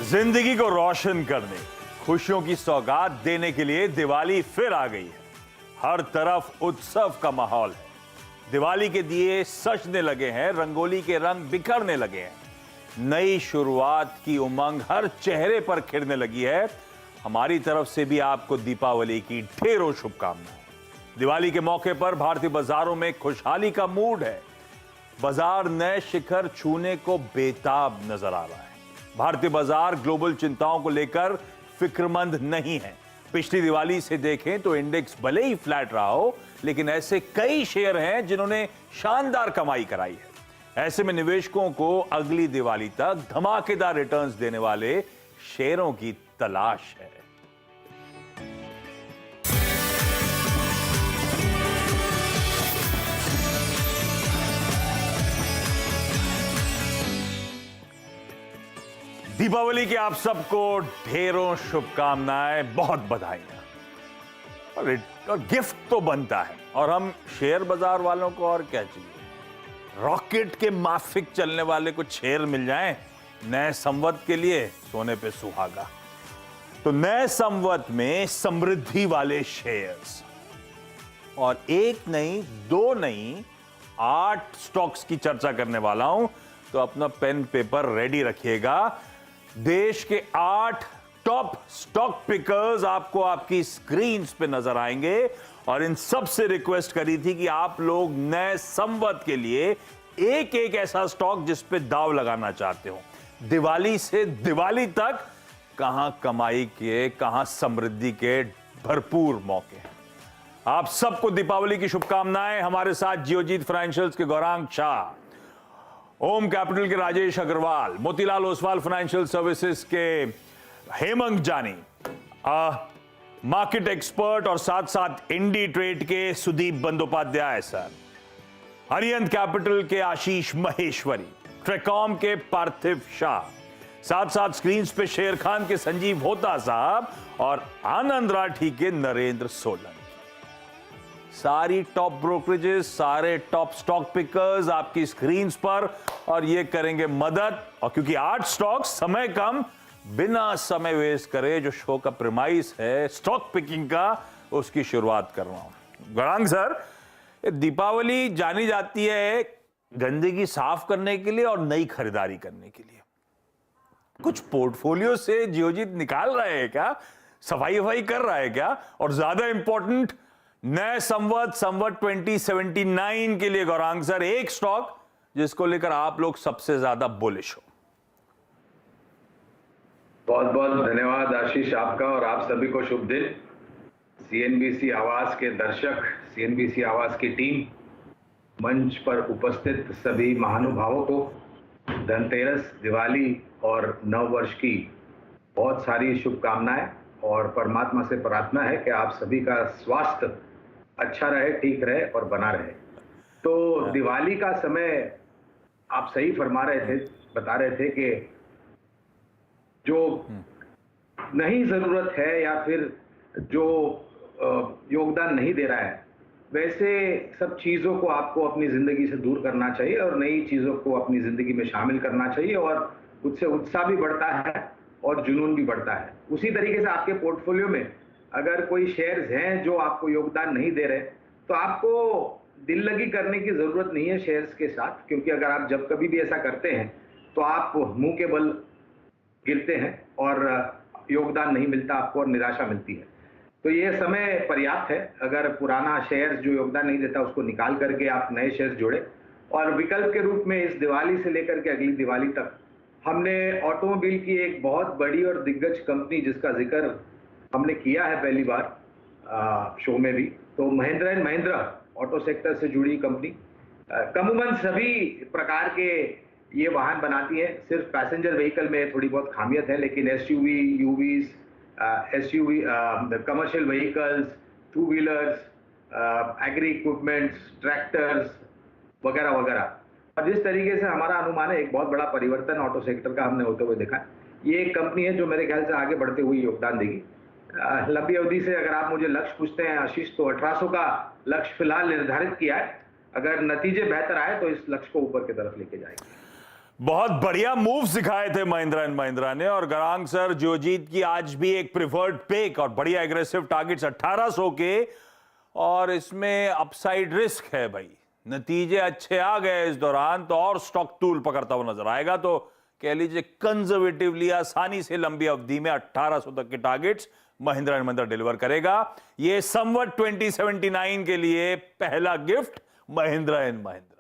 जिंदगी को रोशन करने, खुशियों की सौगात देने के लिए दिवाली फिर आ गई है। हर तरफ उत्सव का माहौल है। दिवाली के दिए सजने लगे हैं, रंगोली के रंग बिखरने लगे हैं। नई शुरुआत की उमंग हर चेहरे पर खिलने लगी है। हमारी तरफ से भी आपको दीपावली की ढेरों शुभकामनाएं। दिवाली के मौके पर भारतीय बाजारों में खुशहाली का मूड है। बाजार नए शिखर छूने को बेताब नजर आ रहा है। भारतीय बाजार ग्लोबल चिंताओं को लेकर फिक्रमंद नहीं है। पिछली दिवाली से देखें तो इंडेक्स भले ही फ्लैट रहा हो, लेकिन ऐसे कई शेयर हैं जिन्होंने शानदार कमाई कराई है। ऐसे में निवेशकों को अगली दिवाली तक धमाकेदार रिटर्न्स देने वाले शेयरों की तलाश है। दीपावली के आप सबको ढेरों शुभकामनाएं, बहुत बधाइयां। और गिफ्ट तो बनता है, और हम शेयर बाजार वालों को और क्या चाहिए। रॉकेट के माफिक चलने वाले को शेयर मिल जाएं नए संवत के लिए, सोने पे सुहागा। तो नए संवत में समृद्धि वाले शेयर्स, और एक नहीं, दो नहीं, 8 स्टॉक्स की चर्चा करने वाला हूं। तो अपना पेन पेपर रेडी रखिएगा। देश के 8 टॉप स्टॉक पिकर्स आपको आपकी स्क्रीन्स पे नजर आएंगे, और इन सब से रिक्वेस्ट करी थी कि आप लोग नए संवत के लिए एक एक ऐसा स्टॉक जिस पे दाव लगाना चाहते हो। दिवाली से दिवाली तक कहां कमाई के, कहां समृद्धि के भरपूर मौके हैं। आप सबको दीपावली की शुभकामनाएं। हमारे साथ जियोजीत फाइनेंशियल्स के गौरांग शाह, ओम कैपिटल के राजेश अग्रवाल, मोतीलाल ओसवाल फाइनेंशियल सर्विसेज के हेमंत जानी, मार्केट एक्सपर्ट और साथ साथ इंडी ट्रेड के सुदीप बंदोपाध्याय सर, अरिहंत कैपिटल के आशीष महेश्वरी, ट्रेकॉम के पार्थिव शाह, साथ साथ स्क्रीन पे शेर खान के संजीव होता साहब, और आनंद राठी के नरेंद्र सोलन। सारी टॉप ब्रोकरेजेस, सारे टॉप स्टॉक पिकर्स आपकी स्क्रीन्स पर, और ये करेंगे मदद। और क्योंकि 8 स्टॉक, समय कम, बिना समय वेस्ट करे जो शो का प्रेमाइस है स्टॉक पिकिंग का, उसकी शुरुआत कर रहा हूं। गौरांग सर, दीपावली जानी जाती है गंदगी साफ करने के लिए और नई खरीदारी करने के लिए। कुछ पोर्टफोलियो से जियोजीत निकाल रहे हैं क्या, सफाई वफाई कर रहा है क्या? और ज्यादा इंपॉर्टेंट, नए संवत 2079 के लिए गौरांग सर, एक स्टॉक जिसको लेकर आप लोग सबसे ज्यादा बुलिश हो। बहुत बहुत धन्यवाद आशीष आपका, और आप सभी को शुभ दिन। सीएनबीसी आवाज के दर्शक, सीएनबीसी आवाज की टीम, मंच पर उपस्थित सभी महानुभावों को धनतेरस, दिवाली और नव वर्ष की बहुत सारी शुभकामनाएं, और परमात्मा से प्रार्थना है कि आप सभी का स्वास्थ्य अच्छा रहे, ठीक रहे और बना रहे। तो दिवाली का समय आप सही फरमा रहे थे, बता रहे थे कि जो नहीं जरूरत है या फिर जो योगदान नहीं दे रहा है, वैसे सब चीजों को आपको अपनी जिंदगी से दूर करना चाहिए और नई चीजों को अपनी जिंदगी में शामिल करना चाहिए, और उससे उत्साह भी बढ़ता है और जुनून भी बढ़ता है। उसी तरीके से आपके पोर्टफोलियो में अगर कोई शेयर्स हैं जो आपको योगदान नहीं दे रहे, तो आपको दिल लगी करने की जरूरत नहीं है शेयर्स के साथ, क्योंकि अगर आप जब कभी भी ऐसा करते हैं तो आप मुंह के बल गिरते हैं और योगदान नहीं मिलता आपको और निराशा मिलती है। तो ये समय पर्याप्त है। अगर पुराना शेयर्स जो योगदान नहीं देता उसको निकाल करके आप नए शेयर्स जोड़े, और विकल्प के रूप में इस दिवाली से लेकर के अगली दिवाली तक हमने ऑटोमोबाइल की एक बहुत बड़ी और दिग्गज कंपनी जिसका जिक्र हमने किया है पहली बार शो में भी, तो Mahindra and Mahindra auto sector से जुड़ी कंपनी अमूमन सभी प्रकार के ये वाहन बनाती है। सिर्फ पैसेंजर व्हीकल में थोड़ी बहुत खामियत है, लेकिन SUV, UVs, SUV, commercial vehicles, 2 wheelers, agri equipments, tractors वगैरह वगैरह। और जिस तरीके से हमारा अनुमान है, एक बहुत बड़ा परिवर्तन ऑटो सेक्टर का हमने होते हुए देखा। ये एक कंपनी है जो मेरे ख्याल से आगे बढ़ते हुए योगदान देगी। लंबी अवधि से अगर आप मुझे लक्ष्य पूछते हैं आशीष, तो 1800 का लक्ष्य फिलहाल निर्धारित किया है। अगर नतीजे बेहतर आए तो इस लक्ष्य को ऊपर की तरफ लेके जाएंगे। बहुत बढ़िया मूव सिखाए थे महिंद्रा एंड महिंद्रा ने, और गरांग सर जियोजीत की आज भी एक प्रिफर्ड पिक और बढ़िया एग्रेसिव टारगेट्स 1800 के, और इसमें अपसाइड रिस्क है भाई। नतीजे अच्छे आ गए इस दौरान तो और स्टॉक टूल पकड़ता हुआ नजर आएगा, तो कह लीजिए कंजर्वेटिवली आसानी से लंबी अवधि में 1800 तक के targets Mahindra and Mahindra deliver करेगा। ये संवत 2079 के लिए पहला gift Mahindra and Mahindra.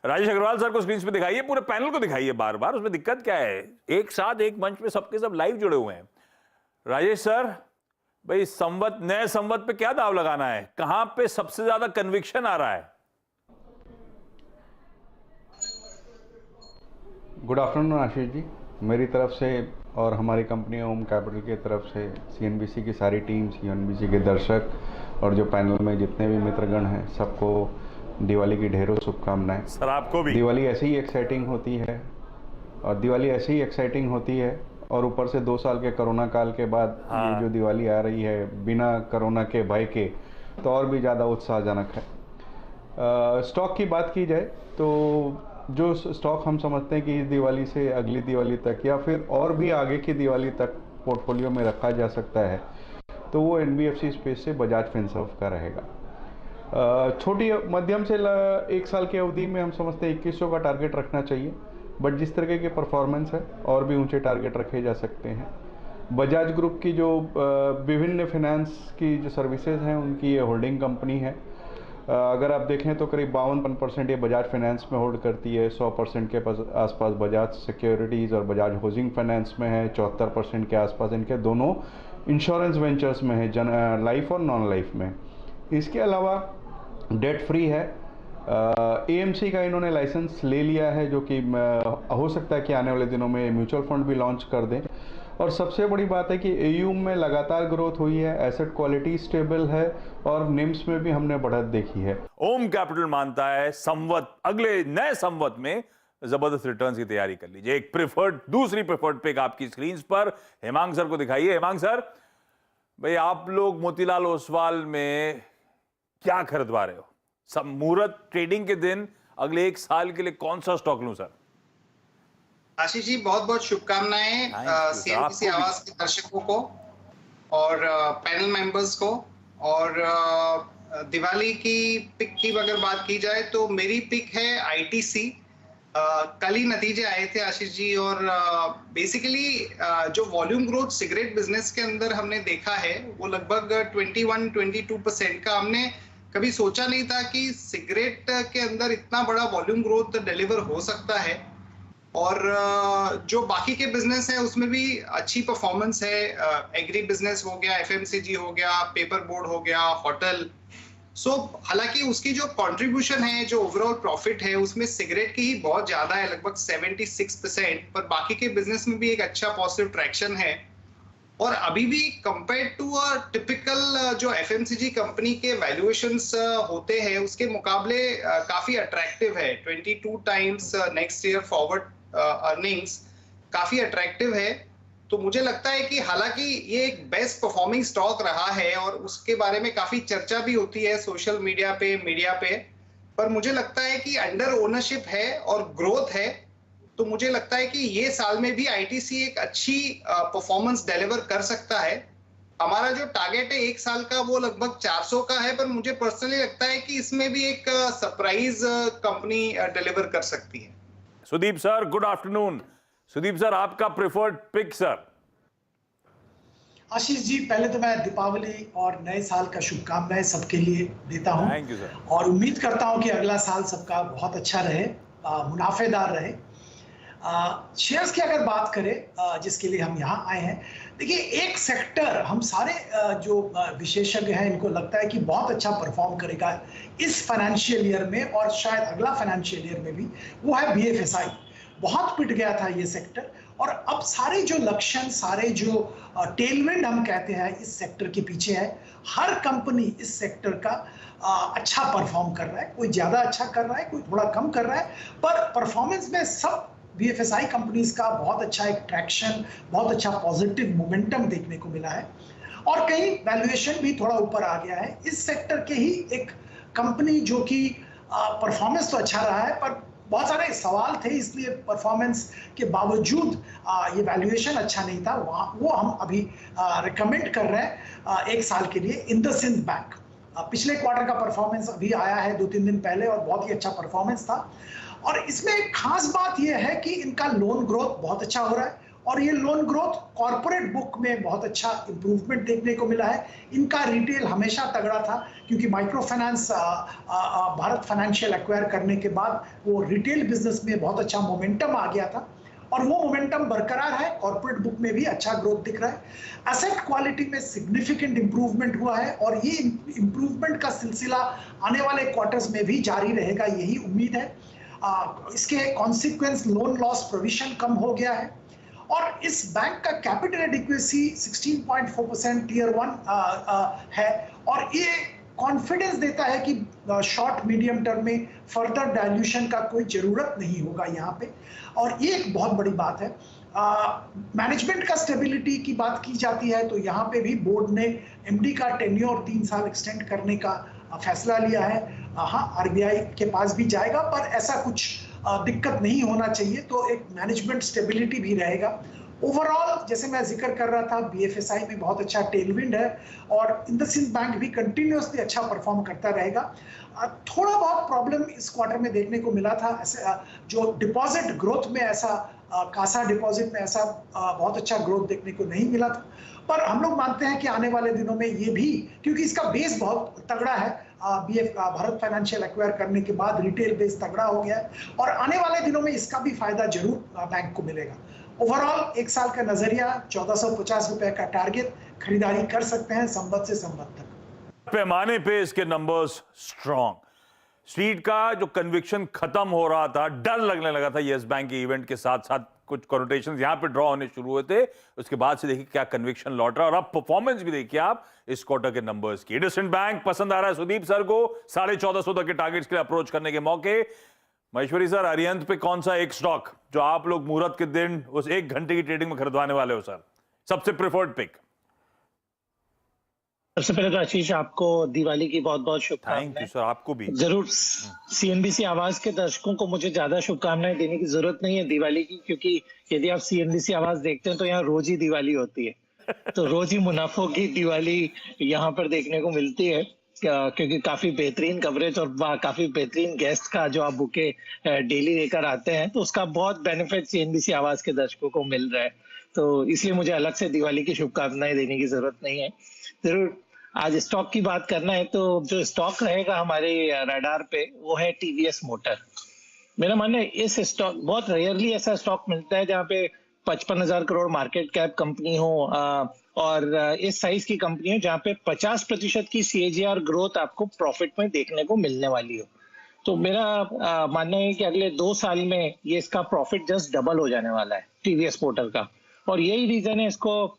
Rajesh Agrawal sir को स्क्रीन पे दिखाइए, पूरे पैनल को दिखाइए बार बार, उसमें दिक्कत क्या है? एक साथ एक मंच पे सबके सब लाइव जुड़े हुए हैं। राजेश सर भाई, संवत नए संवत पे क्या दाव लगाना है? कहां पे सबसे ज्यादा कन्विक्शन आ रहा है? गुड आफ्टरनून आशीष जी, मेरी तरफ से और हमारी कंपनी ओम कैपिटल की तरफ से सीएनबीसी की सारी टीम, सीएनबीसी के दर्शक और जो पैनल में जितने भी मित्रगण हैं, सबको दिवाली की ढेरों शुभकामनाएं। सर आपको भी। दिवाली ऐसे ही एक्साइटिंग होती है और ऊपर से 2 साल के कोरोना काल के बाद ये जो दिवाली आ रही है बिना कोरोना के भय के, तो और भी ज़्यादा उत्साहजनक है। स्टॉक की बात की जाए तो जो स्टॉक हम समझते हैं कि इस दिवाली से अगली दिवाली तक या फिर और भी आगे की दिवाली तक पोर्टफोलियो में रखा जा सकता है, तो वो एनबीएफसी स्पेस से बजाज फिनसर्व का रहेगा। छोटी मध्यम से 1 साल की अवधि में हम समझते हैं 2100 का टारगेट रखना चाहिए, बट जिस तरह के परफॉर्मेंस है और भी ऊंचे टारगेट रखे जा सकते हैं। बजाज ग्रुप की जो विभिन्न फाइनेंस की जो सर्विसेज हैं उनकी ये होल्डिंग कंपनी है। अगर आप देखें तो करीब 52% ये बजाज फाइनेंस में होल्ड करती है, 100% के आसपास बजाज सिक्योरिटीज़ और बजाज हाउसिंग फाइनेंस में है, 74% के आसपास इनके दोनों इंश्योरेंस वेंचर्स में है, लाइफ और नॉन लाइफ में। इसके अलावा डेट फ्री है। एएमसी का इन्होंने लाइसेंस ले लिया है, जो कि हो सकता है कि आने वाले दिनों में म्यूचुअल फंड भी लॉन्च कर दें। और सबसे बड़ी बात है कि एयूएम में लगातार ग्रोथ हुई है, एसेट क्वालिटी स्टेबल है और निम्स में भी हमने बढ़त देखी है। ओम कैपिटल मानता है संवत, अगले नए संवत में जबरदस्त रिटर्न्स की तैयारी कर लीजिए। एक दूसरी प्रिफर्ड पिक आपकी स्क्रीन पर हेमांग सर को दिखाइए। हेमांग सर भाई, आप लोग मोतीलाल ओसवाल में क्या खरीदवा रहे हो? सब मुहूर्त ट्रेडिंग के दिन अगले 1 साल के लिए कौन सा स्टॉक लूं सर? आशीष जी, बहुत बहुत शुभकामनाएं सीएनबीसी आवाज के दर्शकों को और पैनल मेंबर्स को। और दिवाली की पिक की अगर बात की जाए तो मेरी पिक है आईटीसी। कल ही नतीजे आए थे आशीष जी, और बेसिकली जो वॉल्यूम ग्रोथ सिगरेट बिजनेस के अंदर हमने देखा है वो लगभग 21-22% का। हमने कभी सोचा नहीं था कि सिगरेट के अंदर इतना बड़ा वॉल्यूम ग्रोथ डिलीवर हो सकता है। और जो बाकी के बिजनेस है उसमें भी अच्छी परफॉर्मेंस है। एग्री बिजनेस हो गया, एफएमसीजी हो गया, पेपर बोर्ड हो गया, होटल। हालांकि उसकी जो कंट्रीब्यूशन है, जो ओवरऑल प्रॉफिट है, उसमें सिगरेट की ही बहुत ज्यादा है, लगभग 76%, पर बाकी के बिजनेस में भी एक अच्छा पॉजिटिव ट्रैक्शन है। और अभी भी कंपेयर टू अ टिपिकल जो एफएमसीजी कंपनी के वैल्यूएशंस होते हैं उसके मुकाबले काफी अट्रैक्टिव है। 22 times next year forward earnings काफी अट्रैक्टिव है। तो मुझे लगता है कि हालांकि ये एक बेस्ट परफॉर्मिंग स्टॉक रहा है और उसके बारे में काफी चर्चा भी होती है सोशल मीडिया पे, मीडिया पे, पर मुझे लगता है कि अंडर ओनरशिप है और ग्रोथ है। तो मुझे लगता है कि ये साल में भी आईटीसी एक अच्छी परफॉर्मेंस डिलीवर कर सकता है। हमारा जो टारगेट है 1 साल का वो लगभग 400 का है, पर मुझे पर्सनली लगता है कि इसमें भी एक सरप्राइज कंपनी डिलीवर कर सकती है। Sudeep sir, good afternoon. Sudeep sir, आपका preferred pick sir. Ashish ji, पहले तो मैं दीपावली और नए साल का शुभकामनाएं सबके लिए देता हूं। Thank you sir. और उम्मीद करता हूं कि अगला साल सबका बहुत अच्छा रहे, मुनाफेदार रहे। शेयर्स की अगर बात करें जिसके लिए हम यहाँ आए हैं, देखिए एक सेक्टर हम सारे जो विशेषज्ञ हैं इनको लगता है कि बहुत अच्छा परफॉर्म करेगा इस फाइनेंशियल ईयर में और शायद अगला फाइनेंशियल ईयर में भी, वो है बीएफएसआई। बहुत पिट गया था ये सेक्टर और अब सारे जो लक्षण, सारे जो टेलविंड हम कहते हैं इस सेक्टर के पीछे है। हर कंपनी इस सेक्टर का अच्छा परफॉर्म कर रहा है, कोई ज्यादा अच्छा कर रहा है, कोई थोड़ा कम कर रहा है, पर परफॉर्मेंस में सब बीएफएसआई कंपनीज का बहुत अच्छा एक ट्रैक्शन, बहुत अच्छा पॉजिटिव मोमेंटम देखने को मिला है और कहीं वैल्यूएशन भी थोड़ा ऊपर आ गया है। इस सेक्टर के ही एक कंपनी जो कि परफॉर्मेंस तो अच्छा रहा है पर बहुत सारे सवाल थे, इसलिए परफॉर्मेंस के बावजूद ये वैल्यूएशन अच्छा नहीं था। वो हम अभी रिकमेंड कर रहे हैं 1 साल के लिए इंडसइंड बैंक। पिछले क्वार्टर का परफॉर्मेंस अभी आया है 2-3 दिन पहले और बहुत ही अच्छा परफॉर्मेंस था। और इसमें एक खास बात यह है कि इनका लोन ग्रोथ बहुत अच्छा हो रहा है और ये लोन ग्रोथ कॉर्पोरेट बुक में बहुत अच्छा इंप्रूवमेंट देखने को मिला है। इनका रिटेल हमेशा तगड़ा था क्योंकि micro finance Bharat financial acquire करने के बाद वो रिटेल बिजनेस में बहुत अच्छा मोमेंटम आ गया था और वो मोमेंटम बरकरार है। कॉर्पोरेट बुक में भी अच्छा ग्रोथ दिख रहा है। एसेट क्वालिटी में सिग्निफिकेंट इंप्रूवमेंट हुआ है और ये इंप्रूवमेंट का सिलसिला आने वाले क्वार्टर्स में भी जारी रहेगा, यही उम्मीद है। इसके कॉन्सिक्वेंस लोन लॉस प्रोविजन कम हो गया है और इस बैंक का कैपिटल एडिक्वेसी 16.4% टियर 1 है और ये कॉन्फिडेंस देता है कि शॉर्ट मीडियम टर्म में फर्दर डाइल्यूशन का कोई जरूरत नहीं होगा यहाँ पे और ये एक बहुत बड़ी बात है। मैनेजमेंट का स्टेबिलिटी की बात की जाती है तो यहाँ पे भी बोर्ड ने एमडी का टेन्योर 3 साल एक्सटेंड करने का फैसला लिया है। हाँ, आरबीआई के पास भी जाएगा पर ऐसा कुछ दिक्कत नहीं होना चाहिए, तो एक मैनेजमेंट स्टेबिलिटी भी रहेगा। ओवरऑल जैसे मैं जिक्र कर रहा था, बीएफएसआई में बहुत अच्छा टेलविंड है और इंडसइंड बैंक भी कंटिन्यूअसली अच्छा परफॉर्म करता रहेगा। थोड़ा बहुत प्रॉब्लम इस क्वार्टर में देखने को मिला था, जो डिपॉजिट ग्रोथ में ऐसा कासा डिपॉजिट में ऐसा बहुत अच्छा ग्रोथ देखने को नहीं मिला था, पर हम लोग मानते हैं कि आने वाले दिनों में ये भी, क्योंकि इसका बेस बहुत तगड़ा है, भारत फाइनेंशियल एक्वायर करने के बाद रिटेल बेस तगड़ा हो गया है और आने वाले दिनों में इसका भी फायदा जरूर बैंक को मिलेगा। ओवरऑल 1 साल का नजरिया 1450 रुपए का टारगेट, खरीदारी कर सकते हैं संबत से संबत तक। पैमाने पे इसके नंबर्स स्ट्रॉन्ग, स्ट्रीट का जो कन्विक्शन खत्म हो रहा था, डर लगने लगा था यस बैंक के इवेंट के साथ साथ कुछ कोनोटेशंस यहां पे ड्रॉ होने शुरू हुए थे, उसके बाद से देखिए क्या कन्विक्शन लौट रहा है और अब परफॉर्मेंस भी देखिए आप इस क्वार्टर के नंबर्स की। इंडसइंड बैंक पसंद आ रहा है सुदीप सर को 1450 तक के टारगेट्स के लिए अप्रोच करने के मौके। महेश्वरी सर, अरिहंत पे कौन सा एक स्टॉक जो आप लोग मुहूर्त के दिन उस 1 घंटे की ट्रेडिंग में खरीदवाने वाले हो सर, सबसे प्रेफर्ड पिक? सबसे पहले तो आशीष आपको दिवाली की बहुत बहुत शुभकामनाएं। थैंक यू सर, आपको भी। जरूर सीएनबीसी आवाज के दर्शकों को मुझे ज्यादा शुभकामनाएं देने की जरूरत नहीं है दिवाली की, क्योंकि यदि आप सीएनबीसी आवाज देखते हैं तो यहाँ रोज ही दिवाली होती है तो रोज ही मुनाफों की दिवाली यहाँ पर देखने को मिलती है, क्योंकि काफी बेहतरीन कवरेज और काफी बेहतरीन गेस्ट का जो आप बुके डेली लेकर आते हैं, तो उसका बहुत बेनिफिट सीएनबीसी आवाज के दर्शकों को मिल रहा है। तो इसलिए मुझे अलग से दिवाली की शुभकामनाएं देने की जरूरत नहीं है। जरूर आज स्टॉक की बात करना है तो जो स्टॉक रहेगा हमारे रडार पे वो है टीवीएस मोटर। मेरा मानना है इस स्टॉक, बहुत रेयरली ऐसा स्टॉक मिलता है जहाँ पे 55,000 करोड़ मार्केट कैप कंपनी हो और इस साइज की कंपनी हो जहाँ पे 50% की CAGR ग्रोथ आपको प्रॉफिट में देखने को मिलने वाली हो। तो मेरा मानना है कि अगले 2 साल में ये इसका प्रॉफिट जस्ट डबल हो जाने वाला है टीवीएस मोटर का, और यही रीजन है इसको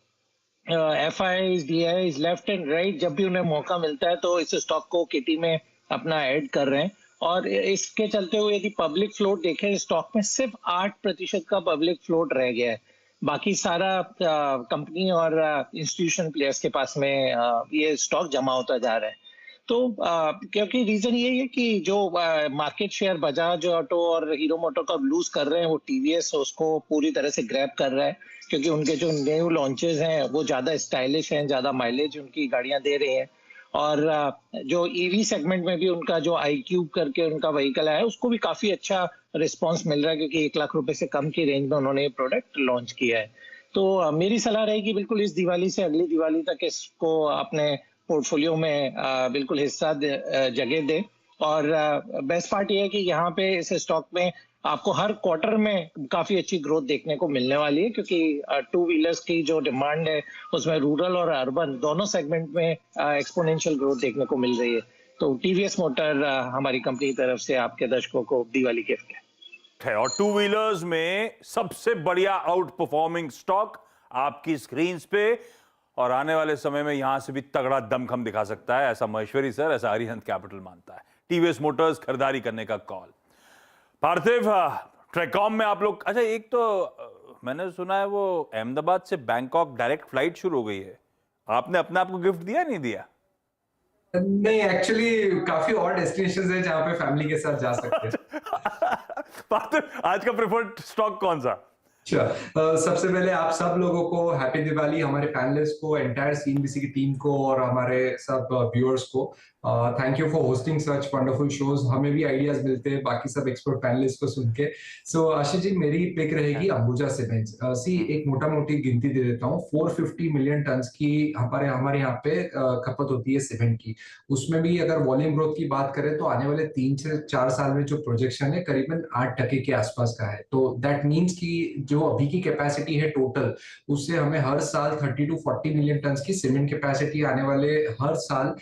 FIIs, DIIs left and right जब भी उन्हें मौका मिलता है तो इस स्टॉक को किटी में अपना ऐड कर रहे हैं। और इसके चलते हुए यदि पब्लिक फ्लोट देखें स्टॉक में सिर्फ 8% का पब्लिक फ्लोट रह गया है, बाकी सारा कंपनी और इंस्टीट्यूशन प्लेयर्स के पास में ये स्टॉक जमा होता जा रहा है। तो क्योंकि रीजन यही है कि जो मार्केट शेयर बजाज ऑटो और हीरो मोटर का लूज कर रहे हैं वो टीवीएस उसको पूरी तरह से ग्रैब कर रहा है, क्योंकि उनके जो न्यू लॉन्चेस हैं वो ज्यादा स्टाइलिश हैं, ज्यादा माइलेज उनकी गाड़ियां दे रही हैं और जो ईवी सेगमेंट में भी उनका जो iQube करके उनका व्हीकल है उसको भी काफी अच्छा रिस्पांस मिल रहा है, क्योंकि 1 लाख रुपए से कम की रेंज में उन्होंने ये प्रोडक्ट लॉन्च किया है। तो मेरी सलाह रहेगी बिल्कुल इस दिवाली से अगली दिवाली तक इसको अपने पोर्टफोलियो में बिल्कुल हिस्सा जगह दे। और बेस्ट पार्ट ये है कि यहाँ पे इस स्टॉक में आपको हर क्वार्टर में काफी अच्छी ग्रोथ देखने को मिलने वाली है, क्योंकि 2 व्हीलर्स की जो डिमांड है उसमें रूरल और अर्बन दोनों सेगमेंट में एक्सपोनेंशियल ग्रोथ देखने को मिल रही है। तो टीवीएस मोटर हमारी कंपनी की तरफ से आपके दर्शकों को दिवाली गिफ्ट है। और 2 व्हीलर्स में सबसे बढ़िया आउट परफॉर्मिंग स्टॉक आपकी स्क्रीन पे और आने वाले समय में यहां से भी तगड़ा दमखम दिखा सकता है, ऐसा महेश्वरी सर, ऐसा अरिहंत कैपिटल मानता है। टीवीएस मोटर्स खरीदारी करने का कॉल। पार्थिव, ट्रेकॉम में आप लोग, अच्छा एक तो मैंने सुना है वो अहमदाबाद से बैंकॉक डायरेक्ट फ्लाइट शुरू हो गई है, आपने अपने आप को गिफ्ट दिया नहीं दिया? नहीं, एक्चुअली काफी और डेस्टिनेशंस है जहां पे फैमिली के साथ जा सकते हैं। पार्थ, आज का प्रेफर्ड स्टॉक कौन सा? सबसे पहले आप सब लोगों को हैप्पी दिवाली, हमारे पैनलिस्ट को, एंटायर सीएनबीसी की टीम को और हमारे सब व्यूअर्स को thank you for hosting such wonderful shows. हमें भी आइडियाज मिलते हैं बाकी सब एक्सपर्ट पैनलिस्ट को सुन के। सो आशीष जी, मेरी पिक रहेगी अंबुजा सीमेंट्स। सी एक मोटा मोटी गिनती दे देता हूँ, 450 मिलियन टन की हमारे यहाँ पे खपत होती है सीमेंट की। उसमें भी अगर वॉल्यूम ग्रोथ की बात करें तो आने वाले 3 से 4 साल में जो प्रोजेक्शन है करीबन 8% के आसपास का है। तो दैट मीन्स की जो अभी की कैपेसिटी है टोटल, उससे हमें हर साल 30 to 40 मिलियन टन की सीमेंट कैपेसिटी आने वाले हर साल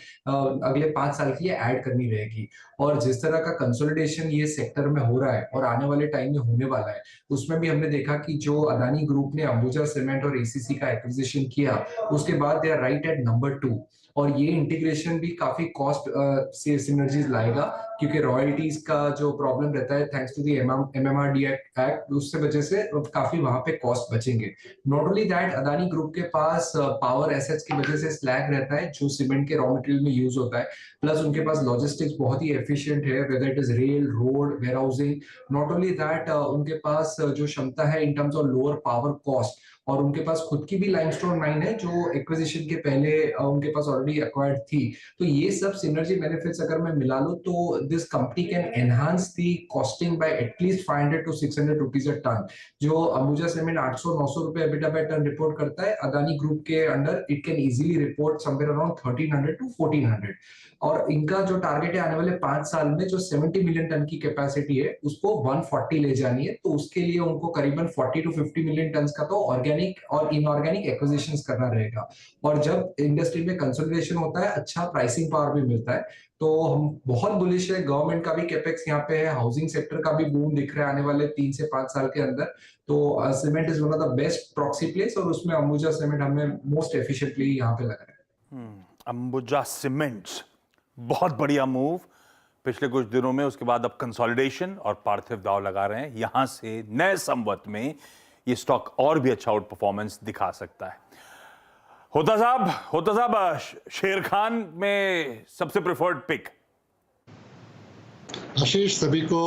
अगले 5 साल के लिए ऐड करनी रहेगी। और जिस तरह का कंसोलिडेशन ये सेक्टर में हो रहा है और आने वाले टाइम में होने वाला है, उसमें भी हमने देखा कि जो अदानी ग्रुप ने अंबुजा सीमेंट और एसीसी का एक्विजिशन किया, उसके बाद they are right at number 2। और ये इंटीग्रेशन भी काफी कॉस्ट से सिनर्जीज लाएगा, क्योंकि रॉयल्टीज का जो प्रॉब्लम रहता है thanks to the MMRD act, उससे वजह से काफी वहां पे कॉस्ट बचेंगे। Not only that, Adani group के पास पावर एसेट्स की वजह से स्लैग रहता है जो सीमेंट के रॉ मटेरियल में यूज होता है, प्लस उनके पास लॉजिस्टिक्स बहुत ही एफिशिएंट है, whether it is rail, road, warehousing. Not only that, उनके पास जो क्षमता है in terms of lower power cost, और उनके पास खुद की भी लाइमस्टोन माइन है जो एक्विजिशन के पहले उनके पास ऑलरेडी एक्वायर्ड थी। तो ये सब सिनर्जी बेनिफिट्स अगर मैं मिला लूं तो this company can enhance the costing by at least 500 to 600 rupees a ton. जो अंबुजा सीमेंट 800-900 रुपए एबिटा बाय टन रिपोर्ट करता है, अदानी ग्रुप के under it can easily report somewhere around 1300 to 1400। और इनका जो टारगेट है आने वाले 5 साल में जो 70 मिलियन टन की कैपेसिटी है उसको 140 ले जानी है। तो उसके लिए उनको करीबन 40 to 50 मिलियन टन का तो ऑर्गेनिक और इनऑर्गेनिक एक्विजिशंस करना रहेगा। और जब इंडस्ट्री में कंसोलिडेशन होता है, अच्छा प्राइसिंग पावर भी मिलता है। तो हम बहुत बुलिश है, गवर्नमेंट का भी कैपेक्स यहाँ पे है, हाउसिंग सेक्टर का भी बूम दिख रहा है आने वाले 3 से 5 साल के अंदर। तो cement is one of the best proxy place, और उसमें अंबुजा सीमेंट हमें मोस्ट एफिशिएंटली यहाँ पे लग रहा है। अंबुजा सीमेंट्स बहुत बढ़िया मूव पिछले कुछ दिनों में, उसके बाद अब कंसोलिडेशन और पार्थिव दाव लगा रहे हैं। यहां से नए संवत में ये स्टॉक और भी अच्छा आउट परफॉर्मेंस दिखा सकता है। होता साहब, शेर खान में सबसे प्रेफर्ड पिक। आशीष, सभी को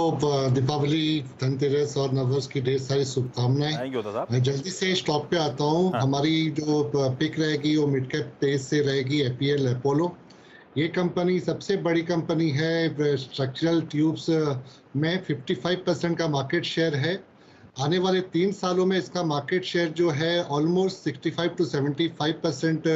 दीपावली, धनतेरस और नववर्ष की ढेर सारी शुभकामनाएं। थैंक यू होता साहब। मैं जल्दी से स्टॉक पे आता हूँ। हमारी जो पिक रहेगी वो मिड कैप पेस से रहेगी, APL अपोलो। ये कंपनी सबसे बड़ी कंपनी है, स्ट्रक्चरल ट्यूब्स में 55% का मार्केट शेयर है। आने वाले 3 सालों में इसका मार्केट शेयर जो है ऑलमोस्ट 65 to 75%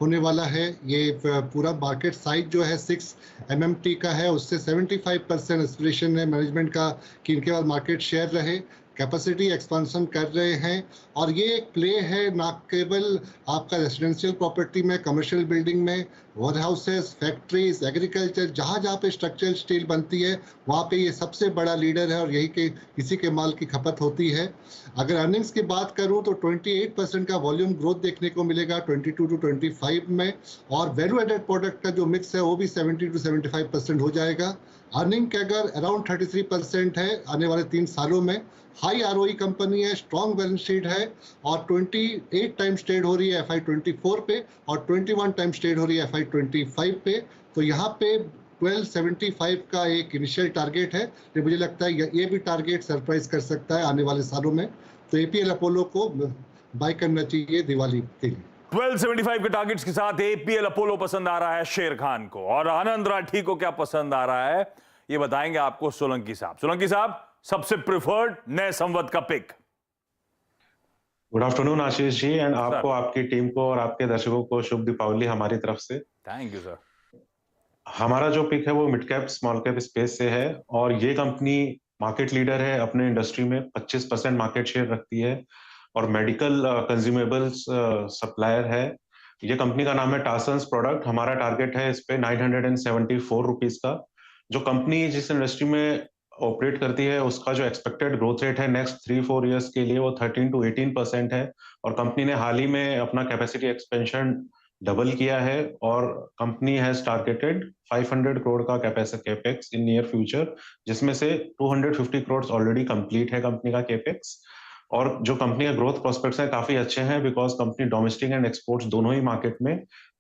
होने वाला है। ये पूरा मार्केट साइज जो है 6 MMT का है, उससे 75% एस्पिरेशन है मैनेजमेंट का कि इनके पास मार्केट शेयर रहे। कैपेसिटी एक्सपेंशन कर रहे हैं, और ये एक प्ले है ना केवल आपका रेजिडेंशियल प्रॉपर्टी में, कमर्शियल बिल्डिंग में, वेयर हाउसेस, फैक्ट्रीज, एग्रीकल्चर, जहाँ पे स्ट्रक्चरल स्टील बनती है वहाँ पे ये सबसे बड़ा लीडर है, और यही के इसी के माल की खपत होती है। अगर अर्निंग्स की बात करूँ तो 28% का वॉल्यूम ग्रोथ देखने को मिलेगा 22 to 25 में, और वैल्यू एडेड प्रोडक्ट का जो मिक्स है वो भी 70 to 75% हो जाएगा। अर्निंग कैगर अराउंड 33% है आने वाले 3 सालों में। हाई ROE कंपनी है, स्ट्रॉन्ग बैलेंस शीट है, और 28 टाइम्स ट्रेड हो रही है FY24 पे, और 21 टाइम्स ट्रेड हो रही है FY25 पे। तो यहाँ पे 1275 का एक इनिशियल टारगेट है, तो मुझे लगता है ये भी टारगेट सरप्राइज कर सकता है आने वाले सालों में। तो APL अपोलो को बाय करना चाहिए दिवाली के लिए। 1275 के टारगेट्स के साथ APL अपोलो पसंद आ रहा है शेर खान को, और आनंद राठी को क्या पसंद आ रहा है ये बताएंगे आपको सोलंकी साहब। सोलंकी साहब, सबसे प्रिफर्ड नए संवत का pick. Good afternoon Ashish ji, and आपको, आपकी टीम को और आपके दर्शकों को शुभ दीपावली हमारी तरफ से। Thank you sir. हमारा जो पिक है वो mid cap small cap space से है, और ये कंपनी मार्केट लीडर है अपने इंडस्ट्री में, 25% मार्केट शेयर रखती है, और मेडिकल कंज्यूमेबल्स सप्लायर है। ये कंपनी का नाम है टासन्स प्रोडक्ट। हमारा टारगेट है इस पे 974 रुपीज का। जो कंपनी जिस इंडस्ट्री में ऑपरेट करती है उसका जो एक्सपेक्टेड ग्रोथ रेट है नेक्स्ट 3-4 इयर्स के लिए वो 13 to 18% है, और कंपनी ने हाल ही में अपना कैपेसिटी एक्सपेंशन डबल किया है, और कंपनी हैज टारगेटेड 500 करोड़ का कैपेक्स इन नियर फ्यूचर, जिसमें से 250 करोड़ ऑलरेडी कंप्लीट है कंपनी का कैपेक्स। और जो कंपनी का ग्रोथ प्रोस्पेक्ट्स हैं काफी अच्छे हैं, because company domestic and exports दोनों ही मार्केट में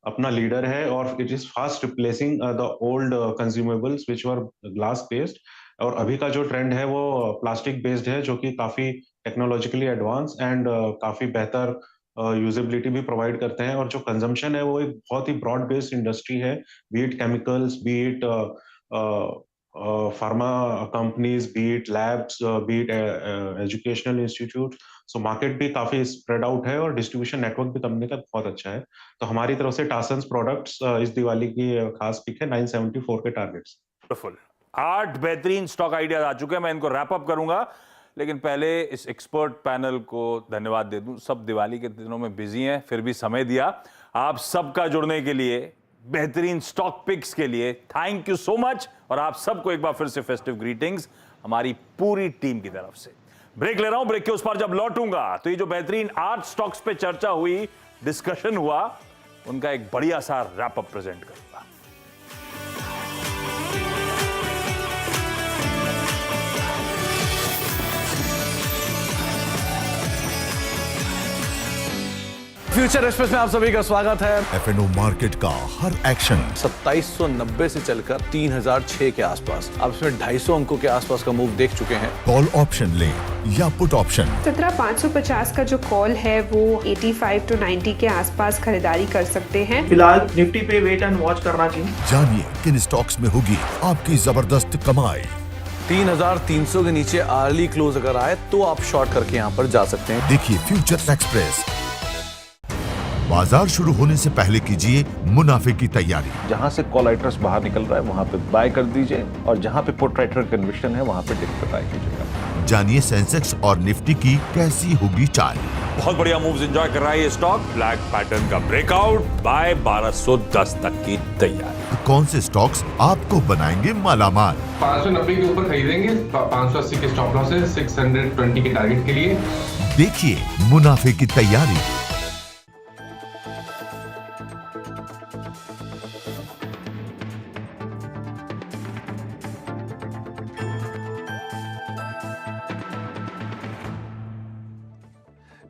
अपना लीडर है, और it is fast replacing the old consumables which were glass based. और अभी का जो ट्रेंड है वो प्लास्टिक बेस्ड है, जो कि काफी टेक्नोलॉजिकली एडवांस एंड काफी बेहतर यूजेबिलिटी भी प्रोवाइड करते हैं। और जो कंजम्पशन है वो एक बहुत ही ब्रॉड बेस्ड इंडस्ट्री है, B it chemicals, B it pharma companies, B it labs, B it educational institute. So market भी काफी स्प्रेड आउट है और डिस्ट्रीब्यूशन नेटवर्क भी कंपनी का बहुत अच्छा है। तो हमारी तरफ से टासन्स प्रोडक्ट्स इस दिवाली की खास पिक है 974 के टारगेट्स। 8 बेहतरीन स्टॉक आइडियाज आ चुके हैं, मैं इनको रैप अप करूंगा, लेकिन पहले इस एक्सपर्ट पैनल को धन्यवाद दे दूं। सब दिवाली के दिनों में बिजी हैं, फिर भी समय दिया आप सबका जुड़ने के लिए, बेहतरीन स्टॉक पिक्स के लिए थैंक यू सो मच। और आप सबको एक बार फिर से फेस्टिव ग्रीटिंग्स हमारी पूरी टीम की तरफ से। ब्रेक ले रहा हूं, ब्रेक के उस पार जब लौटूंगा तो ये जो बेहतरीन 8 स्टॉक्स पे चर्चा हुई, डिस्कशन हुआ, उनका एक बढ़िया सा रैप अप प्रेजेंट करूंगा। फ्यूचर एक्सप्रेस में आप सभी का स्वागत है। एफएनओ मार्केट का हर एक्शन 2790 से चलकर 3006 के आसपास, अब इसमें 250 अंकों के आसपास का मूव देख चुके हैं। कॉल ऑप्शन ले या पुट ऑप्शन, 17550 का जो कॉल है वो 85 to 90 के आसपास खरीदारी कर सकते हैं। फिलहाल निफ्टी पे वेट एंड वॉच करना चाहिए। जानिए किन स्टॉक्स में होगी आपकी जबरदस्त कमाई। 3300 के नीचे अर्ली क्लोज अगर आए तो आप शॉर्ट करके यहाँ पर जा सकते हैं। देखिए फ्यूचर एक्सप्रेस। बाजार शुरू होने से पहले कीजिए मुनाफे की तैयारी। जहां से कॉल राइटर्स बाहर निकल रहा है वहां पे बाय कर दीजिए, और जहां पे पुट राइटर कन्विक्शन है वहां पे डिप पे बाय कीजिएगा। जानिए सेंसेक्स और निफ्टी की कैसी होगी चाल। बहुत बढ़िया मूव्स एंजॉय कर रहा है ये स्टॉक। ब्लैक पैटर्न का ब्रेकआउट, बाय 1210 तक की तैयारी। कौन से स्टॉक्स आपको बनाएंगे मालामाल? 590 के ऊपर खरीदेंगे, 580 के स्टॉप लॉस है, 620 के टारगेट के लिए। देखिए मुनाफे की तैयारी।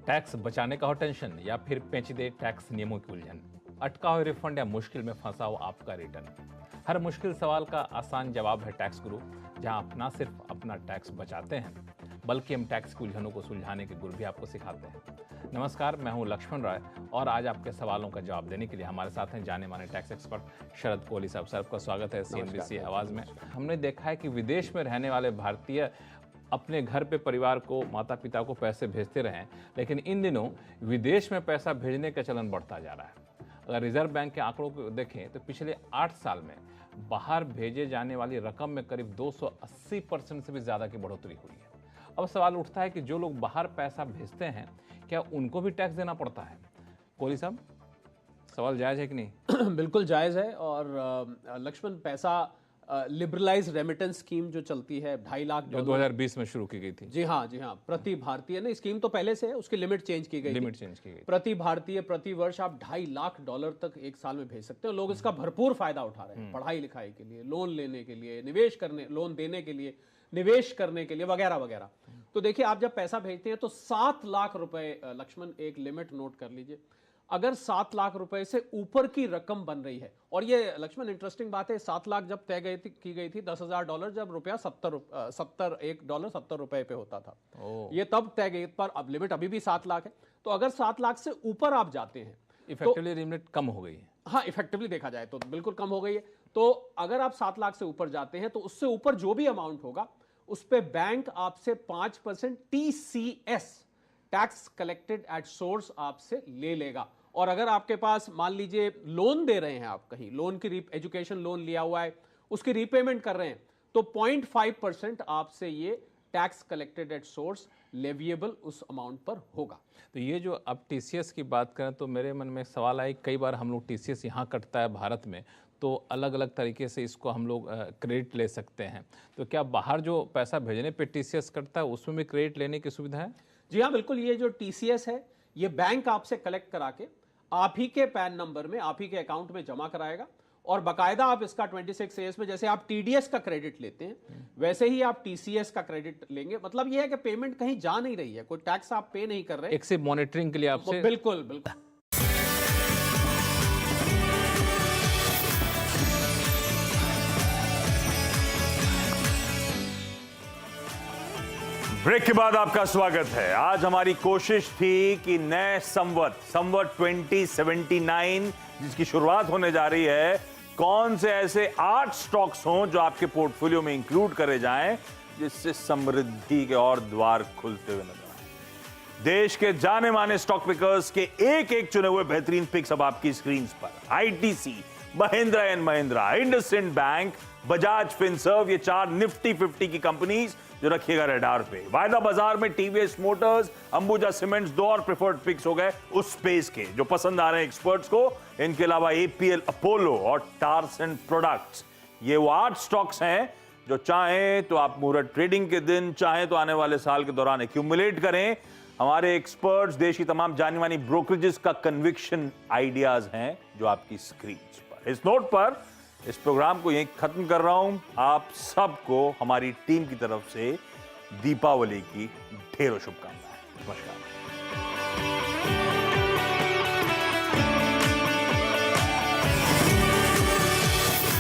टैक्स बचाने का हो टेंशन, या फिर पेचीदे टैक्स नियमों की उलझन, अटका हो रिफंड या मुश्किल में फंसा हो आपका रिटर्न। हर मुश्किल सवाल का आसान जवाब है टैक्स गुरु, जहां आप ना सिर्फ अपना टैक्स बचाते हैं बल्कि हम टैक्स की उलझनों को सुलझाने के गुर भी आपको सिखाते हैं। नमस्कार, मैं हूं लक्ष्मण राय और आज आपके सवालों का जवाब देने के लिए हमारे साथ हैं जाने माने टैक्स एक्सपर्ट शरद कोहली साहब। सर, आपका स्वागत है सीएनबीसी आवाज में। हमने देखा है कि विदेश में रहने वाले भारतीय अपने घर पे परिवार को, माता पिता को पैसे भेजते रहें, लेकिन इन दिनों विदेश में पैसा भेजने का चलन बढ़ता जा रहा है। अगर रिजर्व बैंक के आंकड़ों को देखें तो पिछले 8 साल में बाहर भेजे जाने वाली रकम में करीब 280% से भी ज़्यादा की बढ़ोतरी हुई है। अब सवाल उठता है कि जो लोग बाहर पैसा भेजते हैं क्या उनको भी टैक्स देना पड़ता है? कोहली साहब, सवाल जायज़ है कि नहीं? बिल्कुल जायज़ है। और लक्ष्मण, पैसा लिबरलाइज रेमिटेंस स्कीम जो चलती है 2.5 लाख जो 2020 में शुरू की गई थी। जी हाँ, प्रति भारतीय ने, स्कीम तो पहले से है, उसकी लिमिट चेंज की गई। प्रति भारतीय प्रति वर्ष आप $2.5 लाख तक एक साल में भेज सकते हो। लोग इसका भरपूर फायदा उठा रहे हैं, पढ़ाई लिखाई के लिए, लोन लेने के लिए, निवेश करने, लोन देने के लिए, निवेश करने के लिए, वगैरह वगैरह। तो देखिए, आप जब पैसा भेजते हैं तो 7 लाख रुपए, लक्ष्मण एक लिमिट नोट कर लीजिए, अगर 7 लाख रुपए से ऊपर की रकम बन रही है, और ये लक्ष्मण इंटरेस्टिंग बात है, 7 लाख जब तय की गई थी $10,000 जब रुपया $1 70 रुपए पे होता था, ये तब तय गई, पर अब लिमिट अभी भी 7 लाख है। तो अगर 7 लाख से ऊपर आप जाते हैं, इफेक्टिवली लिमिट कम हो गई है। हाँ, इफेक्टिवली देखा जाए तो बिल्कुल कम हो गई है। तो अगर आप 7 लाख से ऊपर जाते हैं तो उससे ऊपर जो भी अमाउंट होगा उस पे बैंक आपसे 5% TCS, tax collected at source, आपसे ले लेगा। और अगर आपके पास मान लीजिए लोन दे रहे हैं, आप कहीं लोन की एजुकेशन लोन लिया हुआ है, उसकी रीपेमेंट कर रहे हैं, तो 0.5% आपसे ये tax collected at source leviable उस अमाउंट पर होगा। तो ये जो अब टीसीएस की बात करें तो मेरे मन में एक सवाल आया, कई बार हम लोग टीसीएस यहाँ कटता है भारत में, तो अलग अलग तरीके से इसको हम लोग क्रेडिट ले सकते हैं। तो क्या बाहर जो पैसा भेजने पे टीसीएस कटता है उसमें भी क्रेडिट लेने की सुविधा है? जी हाँ, बिल्कुल। ये जो टीसीएस है ये बैंक आपसे कलेक्ट करा के आप ही के पैन नंबर में, आप ही के अकाउंट में जमा कराएगा, और बाकायदा आप इसका 26A में जैसे आप टीडीएस का क्रेडिट लेते हैं वैसे ही आप टीसीएस का क्रेडिट लेंगे। मतलब यह है कि पेमेंट कहीं जा नहीं रही है, कोई टैक्स आप पे नहीं कर रहे, एक से मॉनिटरिंग के लिए आपसे। बिल्कुल बिल्कुल। ब्रेक के बाद आपका स्वागत है। आज हमारी कोशिश थी कि नए संवत 2079 जिसकी शुरुआत होने जा रही है, कौन से ऐसे 8 स्टॉक्स हों जो आपके पोर्टफोलियो में इंक्लूड करे जाएं जिससे समृद्धि के और द्वार खुलते हुए नजर आए। देश के जाने माने स्टॉक पिकर्स के एक एक चुने हुए बेहतरीन पिक्स अब आपकी स्क्रीन पर। ITC, Mahindra and Mahindra, IndusInd bank, Bajaj Finserv, ये 4 निफ्टी 50 की कंपनीज जो रखिएगा रडार पे। वायदा बाजार में टीवीएस मोटर्स, अंबुजा सीमेंट्स 2 और प्रेफर्ड पिक्स हो गए उस स्पेस के जो पसंद आ रहे हैं एक्सपर्ट्स को। इनके अलावा एपीएल अपोलो और टार्स एंड प्रोडक्ट्स, ये वो 8 स्टॉक्स हैं जो चाहें तो आप मुहूर्त ट्रेडिंग के दिन, चाहें तो आने वाले साल के दौरान एक्यूमुलेट करें। हमारे एक्सपर्ट्स, देश की तमाम जानी मानी ब्रोकरेजेस का कन्विक्शन आइडियाज हैं जो आपकी स्क्रीन पर। इस नोट पर इस प्रोग्राम को यहीं खत्म कर रहा हूं। आप सबको हमारी टीम की तरफ से दीपावली की ढेरों शुभकामनाएं। नमस्कार।